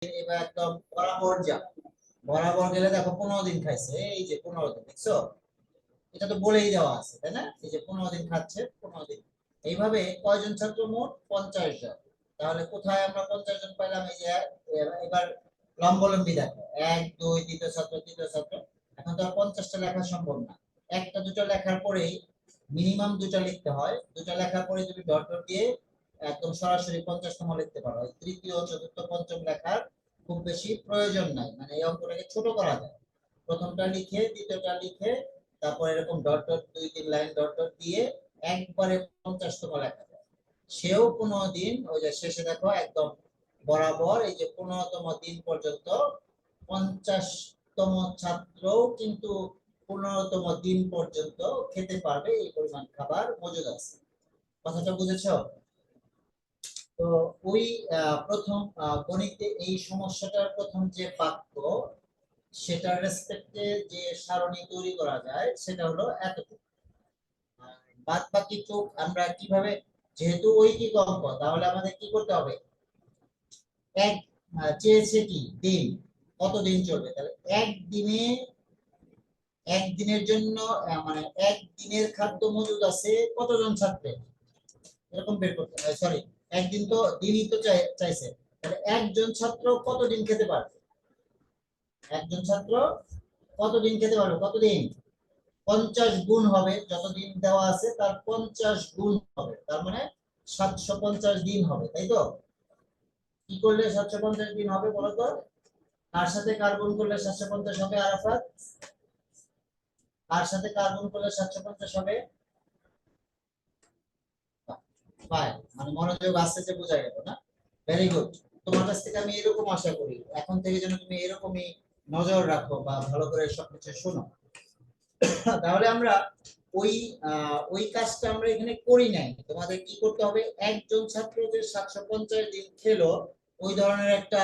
এবার একদম বরাবর যা, বরাবর গেলে দেখো 15 দিন খাইছে, এই যে 15 দিন দেখছো, এটা তো বলেই দেওয়া আছে তাই না, এই যে 15 দিন খাচ্ছে 15 দিন। এইভাবে কয়জন ছাত্র? মোট 50 জন। তাহলে কোথায় আমরা 50 জন পাইলাম? এই যে এবার লম্বলম্বী দেখো, 1 2 দ্বিতীয় ছাত্র তৃতীয় ছাত্র। এখন তো আর 50টা লেখা সম্ভব না, একটা দুটো লেখার পরেই মিনিমাম দুটো লিখতে হয়, দুটো লেখার পরে তুমি ডট ডট দিয়ে একদম সরাসরি 50তম লিখতে পারো। তৃতীয় চতুর্থ পঞ্চম লেখার খুব বেশি প্রয়োজন নাই, মানে এই অঙ্কটাকে ছোট করা যায়। প্রথমটা লিখে দ্বিতীয়টা লিখে তারপর এরকম dot dot 2 3 line dot dot দিয়ে একবারে 50তম লেখা যায়। সেও 15 দিন, ওই যে শেষে দেখো একদম বরাবর এই যে 15তম দিন পর্যন্ত 50তম ছাত্রও কিন্তু 15তম দিন পর্যন্ত খেতে পারবে, এই পরিমাণ খাবার মজুদ আছে। কথাটা বুঝেছো? তো ওই প্রথম গণিতে এই সমস্যাটার প্রথম যে বাক্য, সেটার রেসপেক্টে যে সারণী তৈরি করা যায় সেটা হলো এতটুকু। বাদ বাকি টুক আমরা কিভাবে, যেহেতু ঐকিক অঙ্ক, তাহলে আমাদের কি করতে হবে? এক চেয়েছে কি দিন, কত দিন চলবে, তাহলে একদিনে, একদিনের জন্য মানে একদিনের খাদ্য মজুদ আছে কতজন ছাত্রের, এরকম বের করতে হয়। সরি, একদিন তো দিনই তো চাইছে, তাহলে একজন ছাত্র কতদিন খেতে পারবে? একজন ছাত্র কতদিন খেতে পারবে? কতদিন? 50 গুণ হবে, যতদিন দেওয়া আছে তার 50 গুণ হবে, তার মানে 750 দিন হবে, তাই তো? কি করলে 750 দিন হবে বলো তো? কার সাথে কার গুণ করলে 750 হবে আরাফাত? কার সাথে কার গুণ করলে 750 হবে? বাহ, মানে মনোযোগ আছে যে, বোঝা গেল না? Very good. তোমার কাছ থেকে আমি এরকম আশা করি, এখন থেকে যেন তুমি এরকমই নজর রাখো বা ভালো করে সবকিছু শোনো। তাহলে আমরা ওই ওই কাজটা আমরা এখানে করি নাই। তোমাদের কি করতে হবে? একজন ছাত্র যে 750 দিন খেলো, ওই ধরনের একটা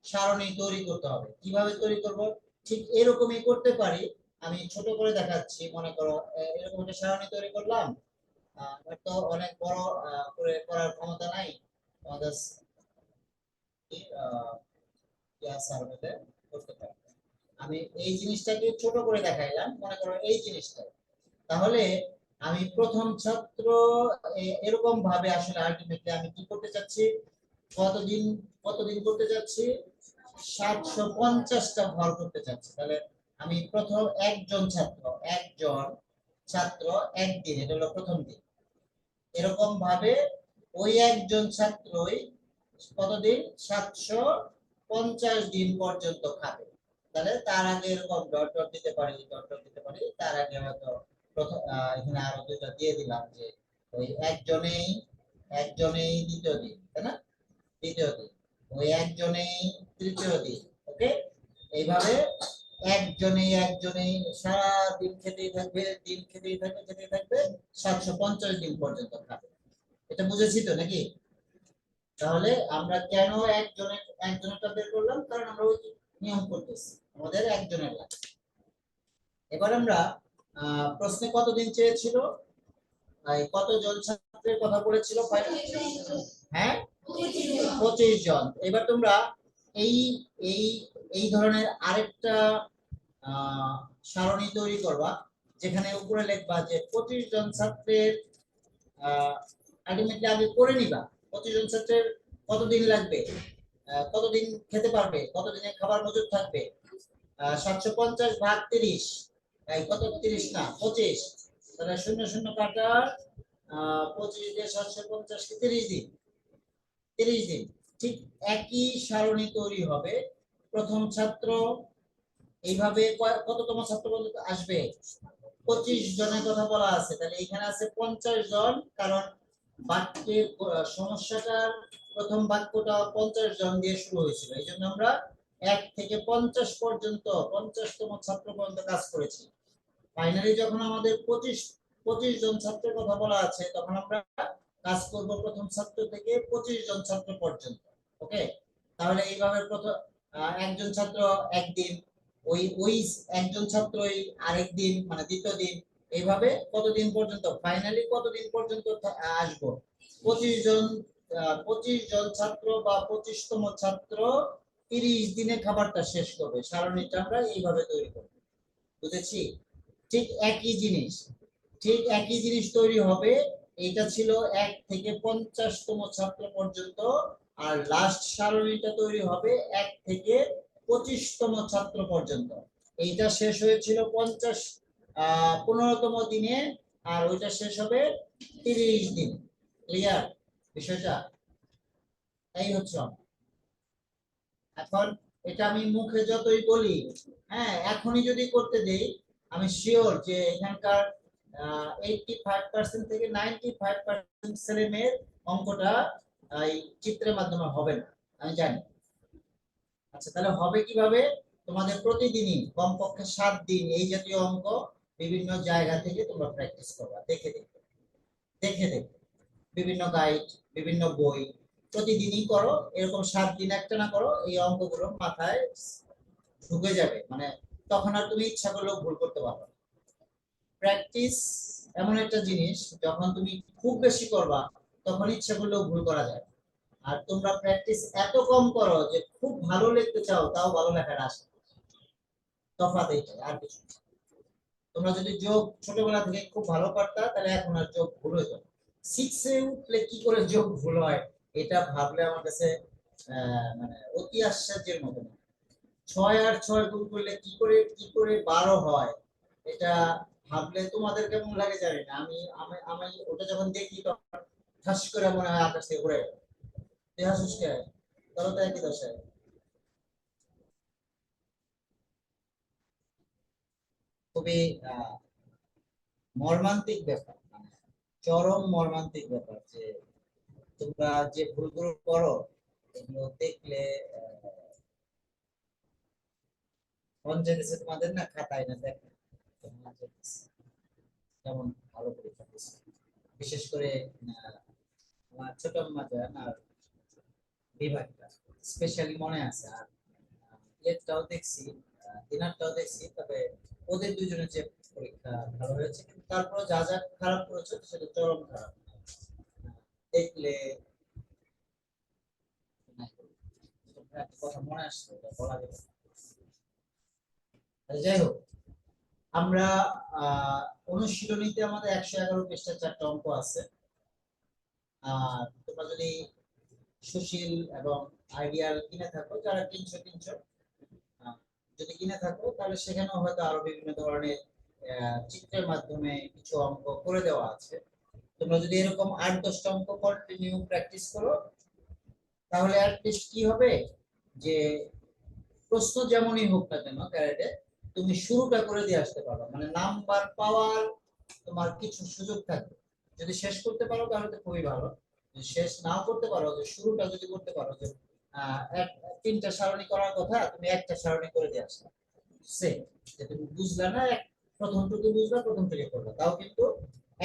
সারণী তৈরি করতে হবে। কিভাবে তৈরি করব? ঠিক এরকমই করতে পারি। আমি ছোট করে দেখাচ্ছি। মনে করো এরকম একটা সারণী তৈরি করলাম। আমার তো অনেক বড় করে করার ক্ষমতা নাই। আমাদের সার্ভেতে করতে পারি। আমি এই জিনিসটাকে ছোট করে দেখাইলাম, মনে করো এই জিনিসটা। তাহলে আমি প্রথম ছাত্র এরকম ভাবে আসলে আলটিমেটলি আমি কি করতে চাচ্ছি? কতদিন, কতদিন করতে চাচ্ছি? 750টা ভর করতে চাচ্ছি। তাহলে আমি প্রথম একজন ছাত্র, একজন ছাত্র একদিন, এটা হলো প্রথম দিন। এরকম ভাবে ওই একজন ছাত্রই কতদিন? 750 দিন পর্যন্ত খাবে। তাহলে তার আগে এরকম ডট ডট দিতে পারি, ডট ডট দিতে পারি, তার আগে হয়তো প্রথম এখানে আরো দুটো দিয়ে দিলাম যে ওই একজনেই, একজনেই দ্বিতীয় দিন, তাই না? দ্বিতীয় দিন, ওই একজনেই তৃতীয় দিন। ওকে, এইভাবে একজনেই একজনেই সারা দিন খেতেই থাকবে, দিন খেতেই থাকবে, খেতেই থাকবে, 750 দিন পর্যন্ত খাবে। এটা বুঝেছি তো নাকি? তাহলে আমরা কেন একজনের একজনেরটা বের করলাম? কারণ আমরা ওই নিয়ম করতেছি, আমাদের একজনের লাগে। এবার আমরা প্রশ্নে কতদিন চেয়েছিল, কতজন ছাত্রের কথা বলেছিল? হ্যাঁ, 25 জন। এবার তোমরা এই এই এই ধরনের আরেকটা সারণী তৈরি করবা, যেখানে উপরে লিখবা যে 25 জন ছাত্রের আলটিমেটলি আগে করে নিবা 25 জন ছাত্রের কতদিন লাগবে, কতদিন খেতে পারবে, কতদিনের খাবার মজুদ থাকবে। 750 ভাগ 30, কত? 30 না 25, তাহলে শূন্য শূন্য কাটা 25 দিয়ে 750 কে 30 দিন, 30 দিন। ঠিক একই সারণী তৈরি হবে। প্রথম ছাত্র এইভাবে কততম ছাত্র পর্যন্ত আসবে? 25 জনের কথা বলা আছে, তাহলে এখানে আছে 50 জন, কারণ বাক্যের সমস্যাটার প্রথম বাক্যটা 50 জন দিয়ে শুরু হয়েছিল, এই জন্য আমরা 1 থেকে 50 পর্যন্ত 50তম ছাত্র পর্যন্ত কাজ করেছি। ফাইনালি যখন আমাদের 25 জন ছাত্রের কথা বলা আছে, তখন আমরা কাজ করব প্রথম ছাত্র থেকে 25 জন ছাত্র পর্যন্ত। ওকে, তাহলে এইভাবে প্রথম একজন ছাত্র একদিন, ওই ওই একজন ছাত্রই আরেকদিন, মানে দ্বিতীয় দিন, এইভাবে কতদিন পর্যন্ত, ফাইনালি কতদিন পর্যন্ত আসবো? 25 জন, 25 জন ছাত্র বা 25তম ছাত্র 30 দিনে খাবারটা শেষ করবে। সারণীটা আমরা এইভাবে তৈরি করব, বুঝেছি? ঠিক একই জিনিস, তৈরি হবে। এটা ছিল 1 থেকে 50তম ছাত্র পর্যন্ত, আর লাস্ট সারণীটা তৈরি হবে 1 থেকে 25তম ছাত্র পর্যন্ত। এইটা শেষ হয়েছিল 15তম দিনে, আর ওইটা শেষ হবে 30 দিন। ক্লিয়ার বিষয়টা? এই হচ্ছে আমার। এখন এটা আমি মুখে যতই বলি, হ্যাঁ, এখনই যদি করতে দেই, আমি শিওর যে এখানকার 85% থেকে 95% ছেলে মেয়ের অঙ্কটা এই চিত্রের মাধ্যমে হবে না, আমি জানি। আচ্ছা, তাহলে হবে কিভাবে? তোমাদের প্রতিদিনই কমপক্ষে 7 দিন এই জাতীয় অঙ্ক বিভিন্ন জায়গা থেকে তোমরা প্র্যাকটিস করবা, দেখে দেখে দেখে দেখে, বিভিন্ন গাইড, বিভিন্ন বই, প্রতিদিনই করো। এরকম 7 দিন একটানা করো, এই অঙ্কগুলো মাথায় ঢুকে যাবে। মানে তখন আর তুমি ইচ্ছা করলেও ভুল করতে পারবে না। প্র্যাকটিস এমন একটা জিনিস, যখন তুমি খুব বেশি করবা তখন ইচ্ছা করলেও ভুল করা যায়। আর তোমরা প্র্যাকটিস এত কম করো যে খুব ভালো লিখতে চাও, তাও ভালো লেখাটা আসে। তফাৎ এইটাই, আর কিছু না। তোমরা যদি যোগ ছোটবেলা থেকে খুব ভালো পারতা, তাহলে এখন আর যোগ ভুল হইতো না। 6-এ উঠলে কি করে যোগ ভুল হয়, এটা ভাবলে আমার কাছে মানে অতি আশ্চর্যের মতো। 6 আর 6 গুণ করলে কি করে 12 হয়, এটা ভাবলে তোমাদের কেমন লাগে জানি না। আমি আমি আমি ওটা যখন দেখি তখন ঠাস করে মনে হয় আকাশ থেকে পড়ে গেল। দেহা শুষ্কে হয়, তাহলে তো একই দশায়। খুবই আহ, মর্মান্তিক ব্যাপার, মানে চরম মর্মান্তিক ব্যাপার যে তোমরা যে ভুলগুলো করো, এগুলো দেখলে মন যেতেছে তোমাদের না খাতায় না দেখো, মন যেতেছে কেমন ভালো পরীক্ষা দিচ্ছে। বিশেষ করে আহ, আমার ছোট মাজান আর বিভাগটা স্পেশালি মনে আছে। আর ইয়েটাও দেখছি, দিনারটাও দেখছি, তবে ওদের দুজনের যে পরীক্ষা ভালো হয়েছে, কিন্তু তারপরে যা যা খারাপ করেছে সেটা চরম খারাপ। দেখলে একটা কথা মনে আসছে, ওটা বলা যাবে না। যাই হোক, আমরা আহ অনুশীলনীতে আমাদের 111 পৃষ্ঠার 4টা অঙ্ক আছে। আর তোমরা যদি সুশীল এবং আইডিয়াল কিনে থাকো, যারা কিনছো, আহ, যদি কিনে থাকো, তাহলে সেখানেও হয়তো আরো বিভিন্ন ধরনের চিত্রের মাধ্যমে কিছু অঙ্ক করে দেওয়া আছে। তোমরা যদি এরকম 8-10টা অঙ্ক কন্টিনিউ প্র্যাকটিস করো, তাহলে অ্যাটলিস্ট কি হবে যে প্রশ্ন যেমনই হোক না কেন ক্যারেটে, তুমি শুরুটা করে দিয়ে আসতে পারো, মানে নাম্বার পাওয়ার তোমার কিছু সুযোগ থাকবে। যদি শেষ করতে পারো তাহলে তো খুবই ভালো। যদি শেষ নাও করতে পারো, যে শুরুটা যদি করতে পারো, যে এক 3টা সারণী করার কথা, তুমি একটা সারণী করে দিয়ে আসলে সেম, যে তুমি বুঝলা না, প্রথমটুকু বুঝলা, প্রথম থেকে করবে, তাও কিন্তু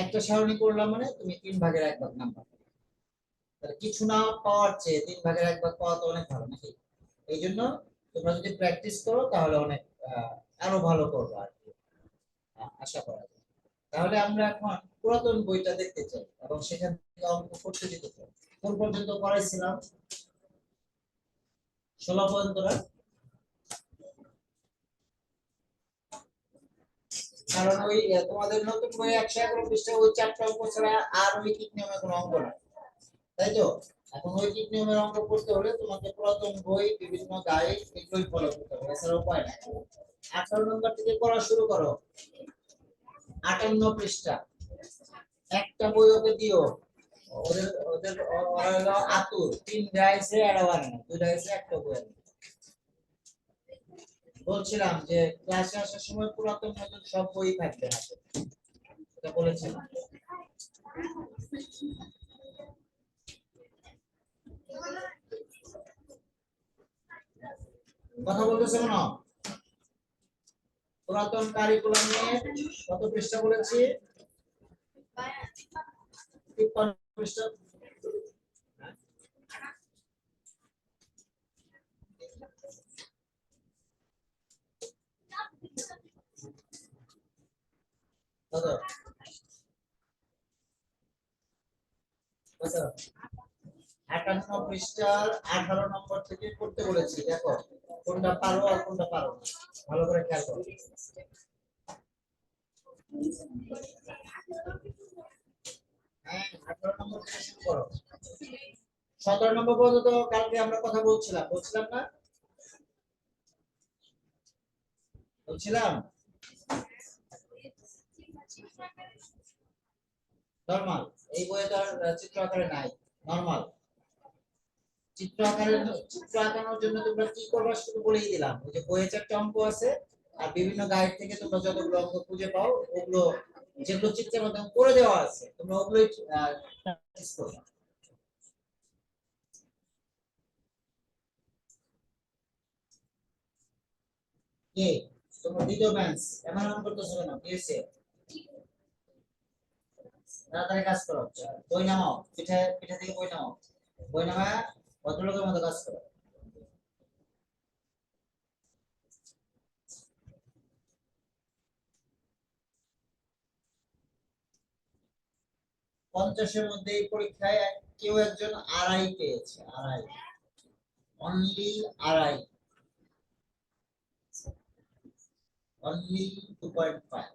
একটা সারণী করলাম মানে তুমি 3/1 নাম্বার। তাহলে কিছু না পাওয়ার চেয়ে 3/1 পাওয়া তো অনেক ভালো নাকি? এই জন্য তোমরা যদি প্র্যাকটিস করো তাহলে অনেক আরো ভালো করবে আর কি, আশা করা যায়। তাহলে আমরা এখন পুরাতন বইটা দেখতে চাই এবং সেখান থেকে অঙ্ক করতে দিতে চাই। কোন পর্যন্ত করাইছিলাম? 16 পর্যন্ত না? কারণ ওই তোমাদের নতুন বই 111 পৃষ্ঠা, ওই 4টা অঙ্ক ছাড়া আর ঐকিক নিয়মে কোনো অঙ্ক নাই, তাই তো? এখন ঐকিক নিয়মের অঙ্ক করতে হলে তোমাকে পুরাতন বই, বিভিন্ন গাইড, এগুলোই ফলো করতে হবে, এছাড়া উপায় নাই। 18 নম্বর থেকে পড়া শুরু করো। 58 পৃষ্ঠা, একটা বই ওকে দিও। ওদের ওদের ওরা হলো আতুর, 3টা আছে আর 2টা আছে, একটা বই আনে। বলছিলাম যে ক্লাসে আসার সময় পুরাতন নতুন সব বই থাকবে হাতে, এটা বলেছিলাম। কথা বলতেছো কেন? পুরাতন কারিকুলাম নিয়ে কত পৃষ্ঠা বলেছি? 53 পৃষ্ঠা। কত কত 58 পৃষ্ঠার 18 নম্বর থেকে করতে বলেছি। দেখো কোনটা পারো আর কোনটা পারো না, ভালো করে খেয়াল করো। হ্যাঁ, 18 নম্বর থেকে শুরু করো। 17 নম্বর পর্যন্ত কালকে আমরা কথা বলছিলাম না? বলছিলাম নরমাল। এই বইয়ে তো আর চিত্র আকারে নাই, নরমাল। চিত্র আঁকানোর জন্য তোমরা কি করবা শুধু বলেই দিলাম। ওই যে বইয়ে চারটে অঙ্ক আছে, আর বিভিন্ন গাইড থেকে তোমরা যতগুলো অঙ্ক খুঁজে পাও ওগুলো, যেগুলো চিত্রের মাধ্যমে করে দেওয়া আছে তোমরা ওগুলোই প্র্যাকটিস করবা। কে তোমরা দ্বিতীয় বেঞ্চ এমন এমন করতেছো কেন? কি হয়েছে? তাড়াতাড়ি কাজ করো। বই নামাও, পিঠে পিঠে থেকে বই নামাও। বই নামায় ভদ্রলোকের মতো কাজ করো। 50-এর মধ্যে এই পরীক্ষায় কেউ একজন আড়াই পেয়েছে, আড়াই, অনলি আড়াই, অনলি 2.5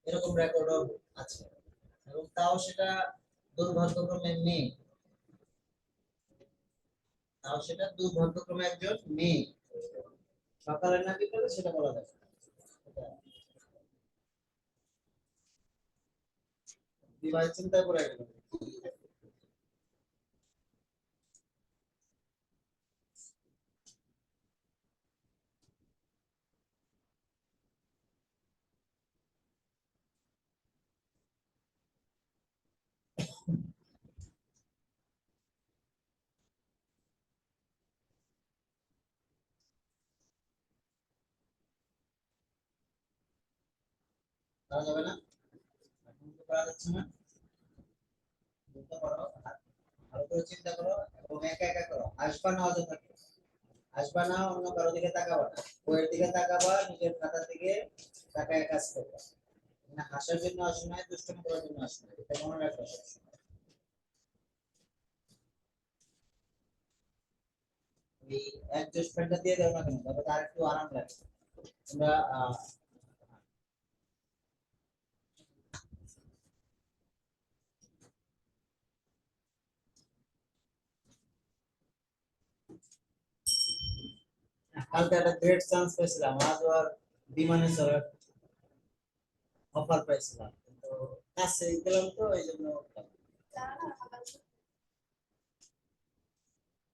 এরকম রেকর্ডও আছে। এবং তাও সেটা দুর্ভাগ্যক্রমে মেয়ে, একজন মেয়ে। সকালে না বিকালে সেটা বলা যাবে না। বিবাহ চিন্তা করে গেল। করা যাবে না, এখন তো করা যাচ্ছে না। চিন্তা করো, ভালো করে চিন্তা করো এবং একা একা করো। আসবা না অযথা, আসবা না, অন্য কারো দিকে তাকাবা না, বইয়ের দিকে তাকাবা, নিজের খাতা থেকে তাকায় কাজ করবা। না হাসার জন্য আসো না, দুষ্টুমি করার জন্য আসো না, এটা মনে রাখবা সবসময়। এই অ্যাডজাস্ট ফ্যানটা দিয়ে দাও না কেন, তবে তার একটু আরাম লাগে। তোমরা কালকে একটা গ্রেট চান্স পেয়েছিলাম, আজ আর বিমানে চড়ার অফার পাইছিলাম, তো কাছে গেলাম তো এই জন্য।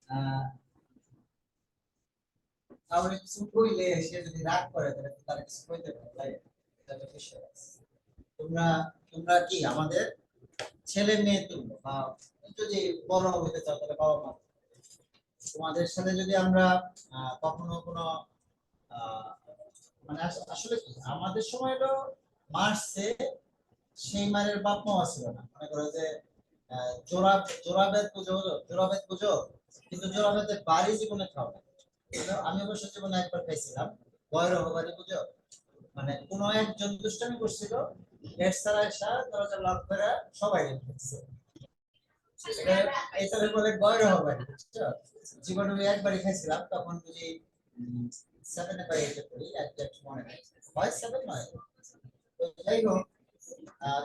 আহ, তাহলে কিছু কইলে সে যদি রাগ করে তাহলে তার কিছু কইতে পারে, তাই এটা একটা বিষয় আছে। তোমরা তোমরা কি আমাদের ছেলে মেয়ে তুল্য, বা যদি বড় হতে চাও তাহলে বাবা মা। তোমাদের সাথে যদি আমরা কখনো কোনো আহ, মানে আসলে কি আমাদের সময় হলো মার্চে সেই মারের বাপ মা ছিল না, মনে করো যে জোড়া জোড়াবেদ পুজো হলো, জোড়াবেদ পুজো, কিন্তু জোড়াবেদের বাড়ি জীবনে খাও না। আমি অবশ্য জীবনে একবার খাইছিলাম, বয়রহ বাড়ি পুজো। মানে কোন একজন দুষ্টামি করছিল, হেড স্যার এসা দরজা লক করে সবাই ঢুকছে। এটা বলে বয়রহ বাড়ি, বুঝছো? জীবনে আমি একবারই খাইছিলাম, তখন বুঝি 7 বা 8 পড়ি, একজাক্ট মনে নাই, হয় 7 নয়। তো যাই হোক,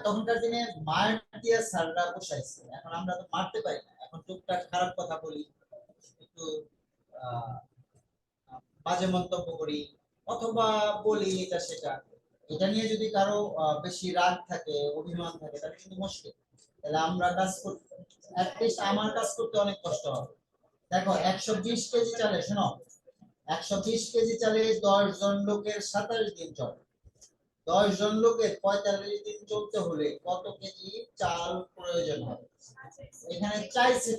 তখনকার দিনে মার দিয়ে স্যাররা বসাইছে, এখন আমরা তো মারতে পারি না, এখন টুকটাক খারাপ কথা বলি, একটু আহ, বাজে মন্তব্য করি, অথবা বলি এটা সেটা। এটা নিয়ে যদি কারো বেশি রাগ থাকে, অভিমান থাকে, তাহলে কিন্তু মুশকিল। তাহলে আমরা কাজ করতে, অ্যাটলিস্ট আমার কাজ করতে অনেক কষ্ট হবে। দেখো 120 কেজি চালে, শোনো, 120 কেজি চালে 10 জন লোকের 27 দিন চলে। 10 জন লোকের 45 দিন চলতে হলে কত কেজি চাল প্রয়োজন হবে? এখানে চাইছে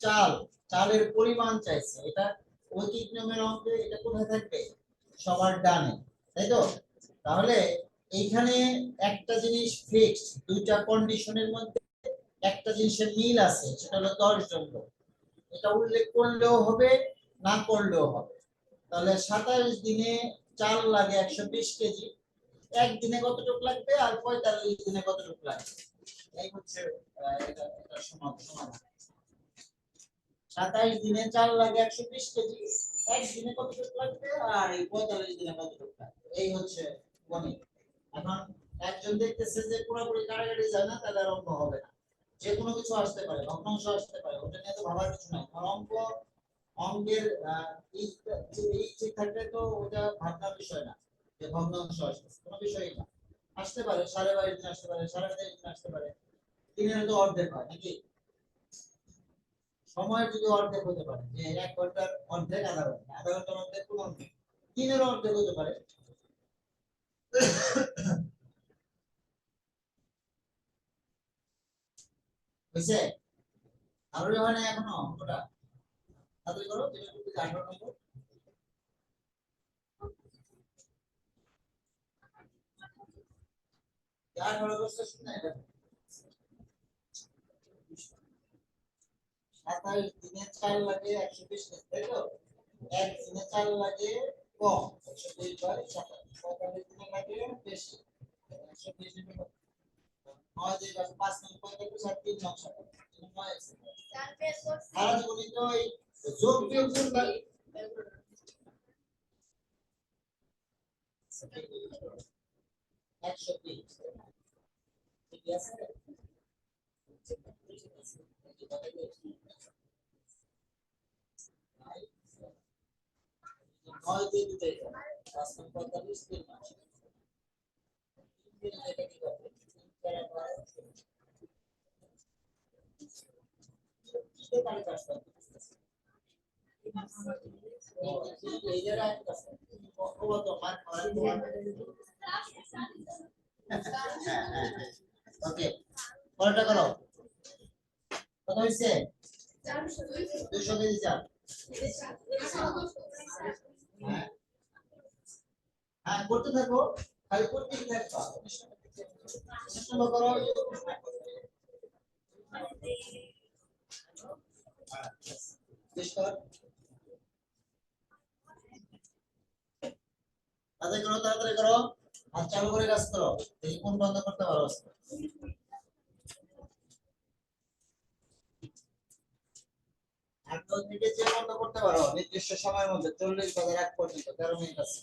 চাল, চালের পরিমাণ চাইছে, এটা ঐকিক নিয়মের অঙ্কে এটা কোথায় থাকবে? সবার ডানে, তাই তো? তাহলে এইখানে একটা জিনিস ফিক্সড, দুইটা কন্ডিশনের মধ্যে একটা জিনিসের মিল আছে, সেটা হলো 10 জন লোক। এটা উল্লেখ করলেও হবে, না করলেও হবে। তাহলে 27 দিনে চাল লাগে 120 কেজি, একদিনে কতটুকু লাগবে আর 45 দিনে কতটুকু লাগবে? এই হচ্ছে এটা সমাধান। 27 দিনে চাল লাগে 120 কেজি, এক দিনে কতটুকু লাগবে আর এই 45 দিনে কতটুকু লাগবে, এই হচ্ছে গণিত। এখন একজন দেখতেছে যে পুরোপুরি কাটাকাটি যায় না, তাহলে আর অঙ্ক হবে না। যে কোনো কিছু আসতে পারে, ভগ্নাংশ আসতে পারে, ওটা নিয়ে তো ভাবার কিছু নাই। কারণ অঙ্কের এই ঠিক থাকলে তো ওটা ভাবনার বিষয় না যে ভগ্নাংশ আসবে, কোনো বিষয়ই না। আসতে পারে 22.5 দিন, আসতে পারে 23.5 দিন, আসতে পারে। দিনের তো অর্ধেক হয় নাকি? সময় যদি অর্ধেক হতে পারে, যে 1 ঘন্টার অর্ধেক আধা ঘন্টা, আধা ঘন্টার অর্ধেক কোন অর্ধেক, দিনেরও অর্ধেক হতে পারে। বুঝছে? আরো মানে এখনো অঙ্কটা তাড়াতাড়ি করো, যেটা করতে 18 নম্বর। 18 বছর শুনে এটা 27 দিনে চাল লাগে 120 কেজি, তাই তো? এক দিনে চাল লাগে কম, 120/27, 45 দিনে লাগে বেশি, 120 দিনে 9 দিয়ে 5 নম্বর 45 আর 3 নং 27, 9 সারা জীবনে তো এই যোগ বিয়োগ করলে 120, ঠিক আছে? 9 দিয়ে দিতে 5 নম্বর 45, 3 নং 3 এটা কি হবে? 3 4 12, কি তারিখ আসবে? এই যে রাইট আছে, ও তো মার ওকে, পরেরটা করো। কত হইছে? 200 কেজি চাল। হ্যাঁ হ্যাঁ, করতে থাকো, খালি করতেই থাকবা। অনুশীলন করো। শেষ কর। তাড়াতাড়ি করো, তাড়াতাড়ি করো। আর চালু করে কাজ করো, দেখি কোন বন্ধ করতে পারো। একদম থেকে যে বন্ধ করতে পারো নির্দিষ্ট সময়ের মধ্যে, 40 বাজার 1 পর্যন্ত 13 মিনিট আছে।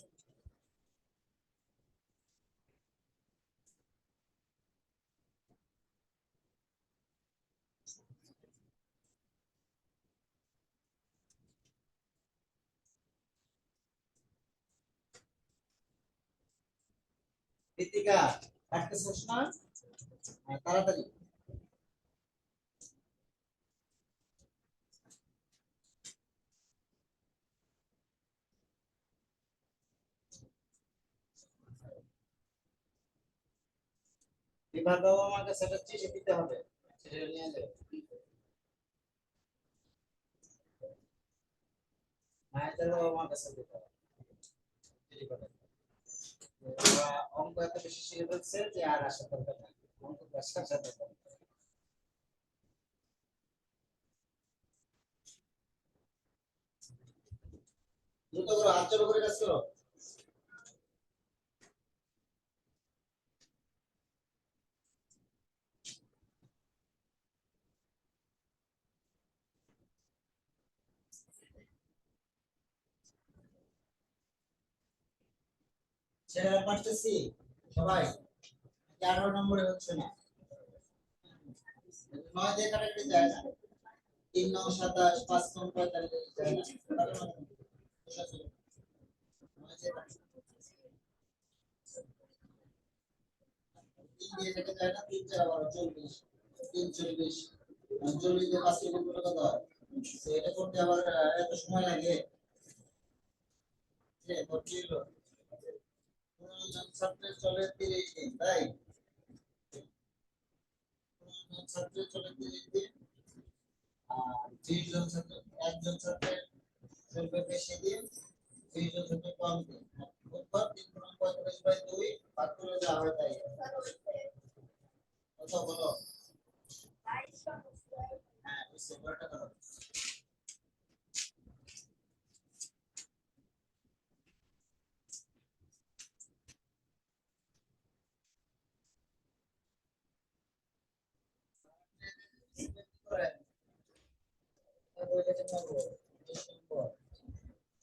ঋতিকা, কাটতেছিস না? হ্যাঁ, তাড়াতাড়ি। বিভাগ বাবু আমাকে সেটা চিঠি দিতে হবে, চিঠিটা নিয়ে যাবে। মায়ের বাবু আমার কাছে দিতে হবে, চিঠি পাঠাবে। ওরা অঙ্ক এত বেশি শিখে ফেলছে যে আর আসার দরকার নাই, অঙ্ক আসার সাথে দ্রুত করো, হাত চালু করে কাজ করো। ছেলেরা পারতেছি সবাই, 18 নম্বরে হচ্ছে না। 9 দিয়ে কাটাকাটি যায় না, 3 9 27, 5 9 45 যায় না। তিন দিয়ে কেটে যায় না, 3 4 12, 40, 3 40, 40 দিয়ে 5 গুণ করলে কত হয়? তো এটা করতে আবার এত সময় লাগে? যে করতে হলো 15 জন ছাত্রের চলে 30 দিন, তাই 15 জন ছাত্রের চলে 30 দিন, আর 30 জন ছাত্র, একজন ছাত্রের চলবে বেশি দিন, 30 জন ছাত্রের কম দিন। উৎপাদ 3 গুণ 45/2 ভাগ করে দেওয়া হয়, তাই কত বলো? হ্যাঁ, বুঝছি, পরেরটা করো। কেটে নেবো ডিসেম্বর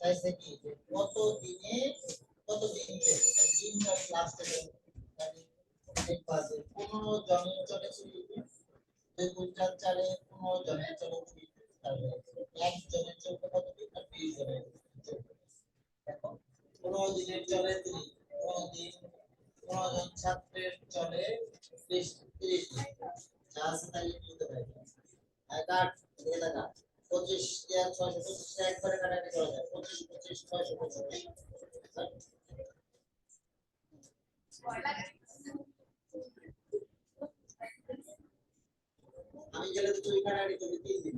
চাইছে কি যে কত দিনে কত দিন দিনটা লাস্টে দেখবা যে 15 জনের চলে দুই কুইন্টাল চালে 15 জনের চলে 3 কুইন্টাল এক জনের চলবে কত দিন আর 20 জনের চলবে দেখো 15 দিনের চলে 30 15 দিন 15 জন ছাত্রের চলে 30 দিন যা আছে তাই লিখতে পারি এক আট দিয়ে লাগা 25 দেয়া 625 একবারে কাটাকাটি করা যায় 25 25 625 আমি গেলে তো তুই কাটাকাটি করবি 3 দিন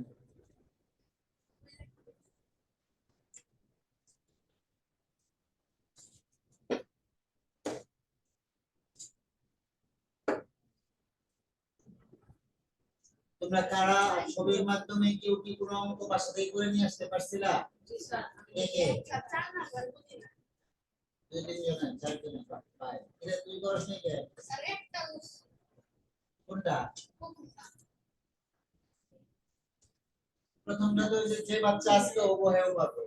তোমরা কারা ছবির মাধ্যমে কেউ কি কোনো অঙ্ক বাসা থেকে করে নিয়ে আসতে পারছিলা কে দুই তিনজন চারজন পায় এটা তুই করস নি কে কোনটা প্রথমটা তো যে বাচ্চা আসলো ও বহেও পাবে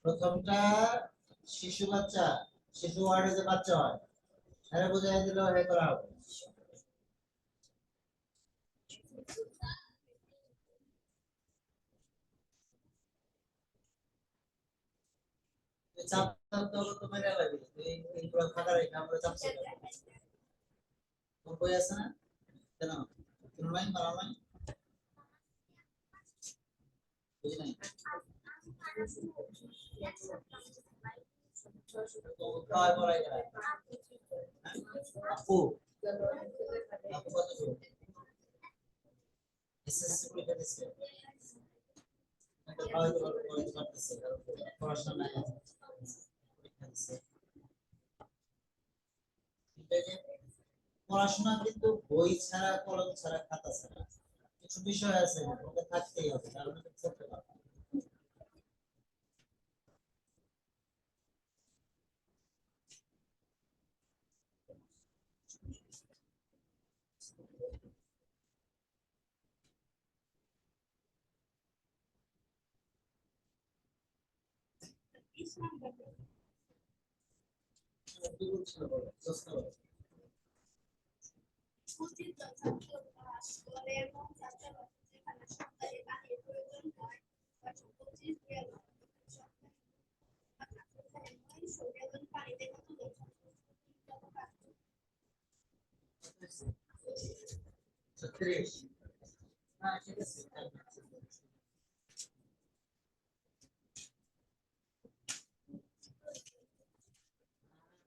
প্রথমটা শিশু বাচ্চা শিশু ওয়ার্ডে যে বাচ্চা হয় আরে বুঝাই দিল হে করা হবে চাপ তো তো মেরে লাগবে এই পুরো ফাঁকা রেখে আমরা চাপ ছিল তোর বই আছে না কেন কোন লাইন মারা লাইন বুঝি নাই তো কাজ বলাই যায় আপু আপু কত দূর এসএসসি পরীক্ষা দিছে একটা ভালো করে পড়তে পারতেছে পড়াশোনা নাই পরীক্ষা দিছে ঠিক আছে পড়াশোনা কিন্তু বই ছাড়া কলম ছাড়া খাতা ছাড়া কিছু বিষয় আছে ওটা থাকতেই হবে কারণ এটা করতে পারবে কি বলছিল বলো প্রশ্ন বলো ছত্রিশ হ্যাঁ ঠিক আছে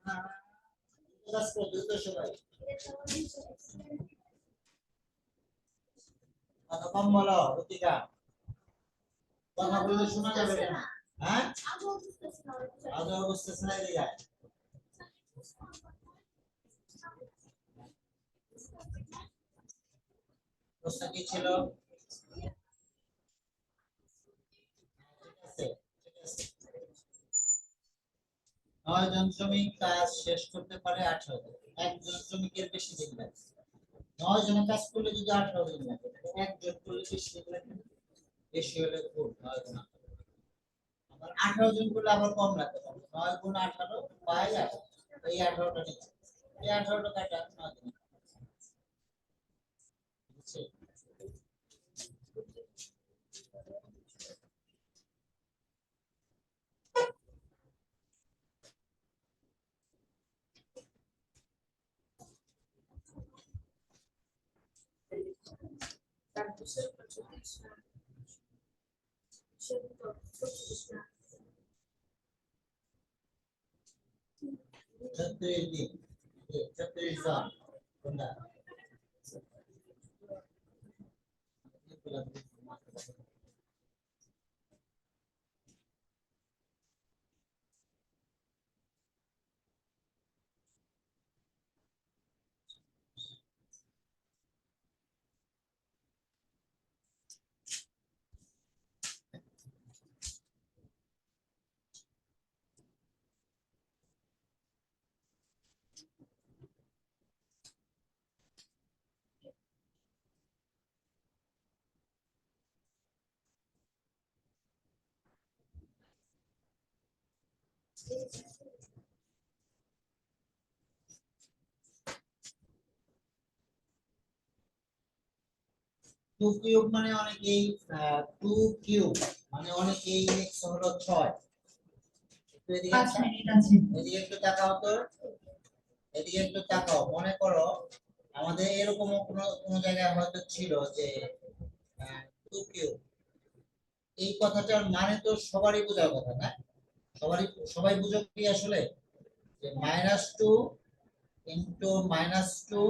হ্যাঁ ক্লাস করো দ্রুত সবাই কথা কম বলো রুতিকা কথা বললে শোনা যাবে না হ্যাঁ আজ বুঝতেছে না এদিকে প্রশ্ন কি ছিল ঠিক আছে ঠিক আছে 9 জন শ্রমিক কাজ শেষ করতে পারে 18 দিন একজন শ্রমিকের বেশি দিন লাগে 9 জনের কাজ করলে যদি 18 দিন লাগে তাহলে একজন করলে বেশি দিন লাগে বেশি হলে খুব 9 গুণ আবার 18 জন করলে আবার কম লাগতে পারে 9 গুণ 18 বাই 18 এই 18টা নিচ্ছে এই 18টা কাটা 9 দিন বুঝছে ছত্রিশ দিন 36 জন কোনটা টু কিউব মানে অনেকেই টু কিউব মানে অনেকেই x হলো 6। একটু এদিকে 5 মিনিট আছে। এদিকে একটু তাকাও তো, এদিকে একটু তাকাও। মনে করো আমাদের এরকম কোনো কোনো জায়গায় হয়তো ছিল যে টু কিউব, এই কথাটার মানে তো সবারই বোঝার কথা না? সবাই বুঝো কি আসলে যে -2 ইনটু -2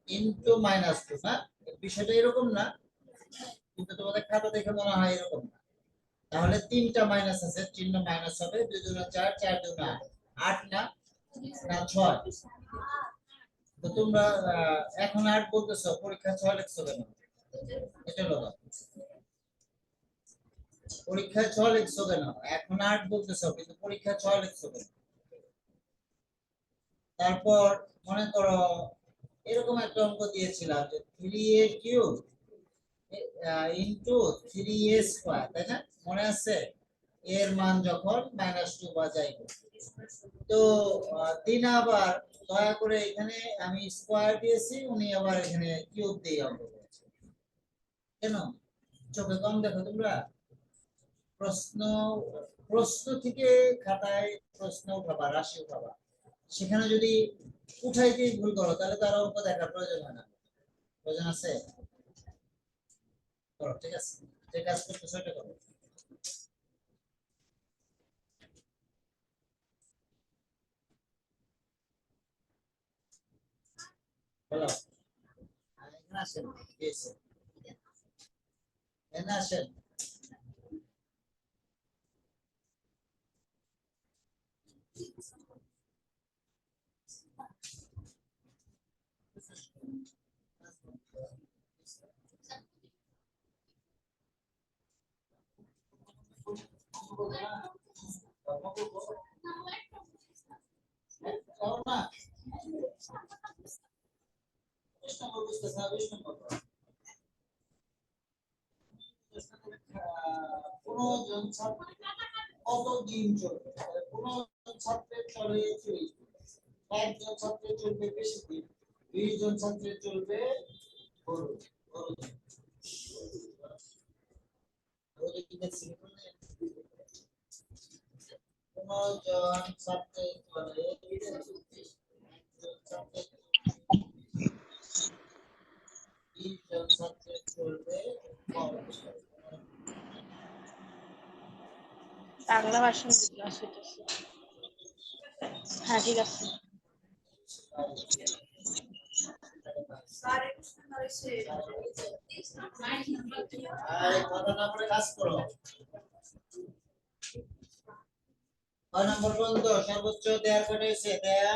ইনটু -2 না? বিষয়টা এরকম না, কিন্তু তোমাদের খাতা দেখে মনে হয় এরকম না। তাহলে তিনটা মাইনাস আছে, চিহ্ন মাইনাস হবে। 2 2 4, 4 2 8, 8 না, না 6। তো তোমরা এখন 8 বলতেছো, পরীক্ষা 6 লিখছো কেন? এটা হলো না। পরীক্ষায় 6 লিখছো কেন? এখন 8 বলতেছো কিন্তু পরীক্ষায় 6 লিখছো কেন? তারপর মনে করো এরকম একটা অঙ্ক দিয়েছিলাম যে 3a cube into 3a square, তাই না? মনে আছে? এর মান যখন -2 বা যাই হোক। তো দিন আবার দয়া করে এখানে আমি স্কয়ার দিয়েছি, উনি আবার এখানে কিউব দিয়ে অঙ্ক করেছে। কেন? চোখে কম দেখো তোমরা? প্রশ্ন প্রশ্ন থেকে খাতায় প্রশ্ন উঠাবা, রাশি উঠাবা, সেখানে যদি উঠাইতেই ভুল করো তাহলে তার অঙ্ক দেখার প্রয়োজন হয় না। প্রয়োজন আছে? করো, ঠিক আছে, যে কাজ করতে সেটা করো। বলো, এখানে আসেন, কি হয়েছে? এখানে আসেন। করো না, 20 নম্বর বুঝতেছ না, 20 নম্বর করো। 15 জন ছাত্র কত দিন চলবে? 15 জন ছাত্রের চলে 30 দিন, একজন ছাত্রের চলবে বেশি দিন, 20 জন ছাত্রের চলবে ধরো ধরো ধরো দিনের সিম্পল নেই। 15 জন ছাত্রের চলে 30 জন ছাত্রের 20 জন ছাত্রের চলবে 50। বাংলা ভার্সন ক্লাস হইতেছে। হ্যাঁ ঠিক আছে। আরে কথা না বলে কাজ করো। 6 নম্বর পর্যন্ত সর্বোচ্চ দেয়ার কটা হয়েছে? দেয়া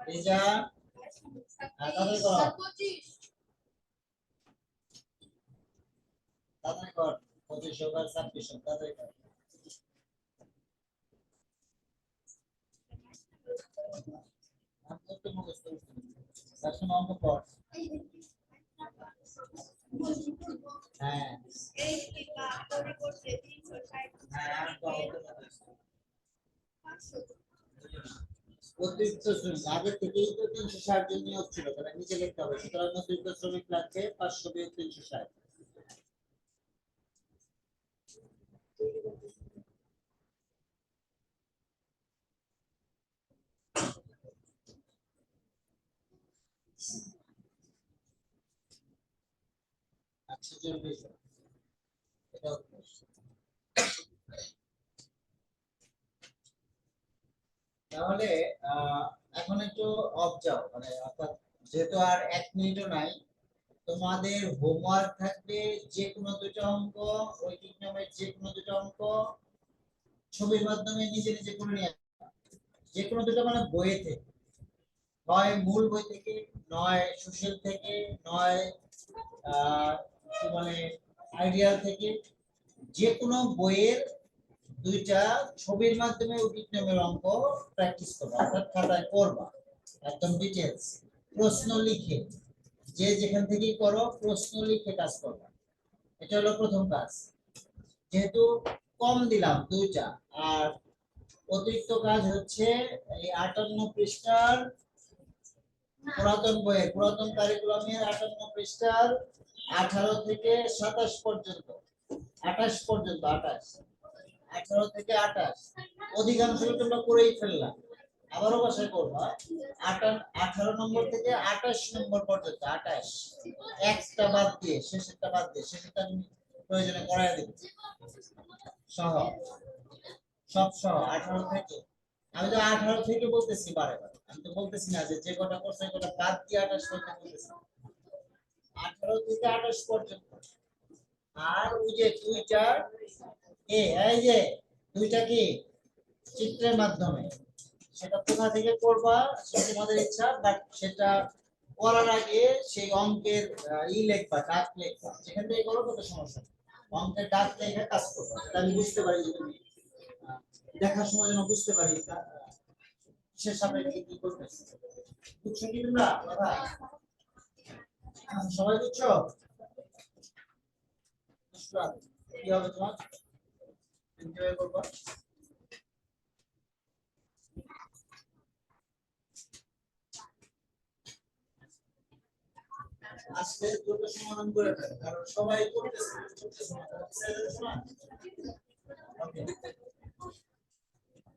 রেজা তাড়াতাড়ি করো, তাড়াতাড়ি কর। 25 আর 26 তাড়াতাড়ি কর। আমি তো মুখস্থ করছি, এখন অঙ্ক পড়। হ্যাঁ হ্যাঁ, আর তো হবে না। অতিরিক্ত শ্রমিক আগে থেকেই তো 360 জন নিয়োগ ছিল, তাহলে নিচে লিখতে হবে। সুতরাং অতিরিক্ত শ্রমিক লাগছে 500 বিয়োগ 360। আচ্ছা চলবে, এটা উত্তর। তাহলে এখন একটু অফ যাও, মানে অর্থাৎ যেহেতু আর 1 মিনিটও নাই, তোমাদের হোমওয়ার্ক থাকবে যে কোনো দুটো অঙ্ক, ঐকিক নামের যে কোনো দুটো অঙ্ক ছবির মাধ্যমে নিজে নিজে করে নিয়ে আসবা। যে কোনো দুটো মানে বইয়ে থেকে, নয় মূল বই থেকে, নয় সুশীল থেকে, নয় কি বলে আইডিয়াল থেকে, যে কোনো বইয়ের দুইটা ছবির মাধ্যমে ঐকিক নিয়মের অঙ্ক প্র্যাকটিস করবা, অর্থাৎ খাতায় করবা একদম ডিটেইলস, প্রশ্ন লিখে। যে যেখান থেকেই করো প্রশ্ন লিখে কাজ করবা। এটা হলো প্রথম কাজ। যেহেতু কম দিলাম দুইটা, আর অতিরিক্ত কাজ হচ্ছে এই 58 পৃষ্ঠার পুরাতন বইয়ের পুরাতন কারিকুলামের 58 পৃষ্ঠার 18 থেকে 27 পর্যন্ত 28 পর্যন্ত 28 18 থেকে 28 অধিকাংশ তোমরা করেই ফেললাম আবারও বাসায় করবা 18 নম্বর থেকে 28 নম্বর পর্যন্ত 28 একটা বাদ দিয়ে শেষেরটা বাদ দিয়ে শেষেরটা তুমি প্রয়োজনে করায় দিবে সহ সব সহ 18 থেকে আমি তো 18 থেকে বলতেছি বারে বারে আমি তো বলতেছি না যে যে কটা করছে কটা বাদ দিয়ে 28 পর্যন্ত বলতেছি 18 থেকে 28 পর্যন্ত আর ওই যে দুইটা এই যে দুইটা কি চিত্রের মাধ্যমে সেটা কোথা থেকে করবা সেটা তোমাদের ইচ্ছা বাট সেটা করার আগে সেই অঙ্কের লিখবা দাগ লিখবা যেখান থেকে করো কত সমস্যা নেই। অঙ্কের দাগ লেখা কাজ করবা সেটা আমি বুঝতে পারি যে তুমি দেখার সময় যেন বুঝতে পারি কিসের সামনে কি করবে বুঝছো কি তোমরা কথা সবাই বুঝছো কি হবে তোমার এনজয় করবা আজকে দ্রুত সমাধান করে ফেলো কারণ সবাই করতেছে না ওকে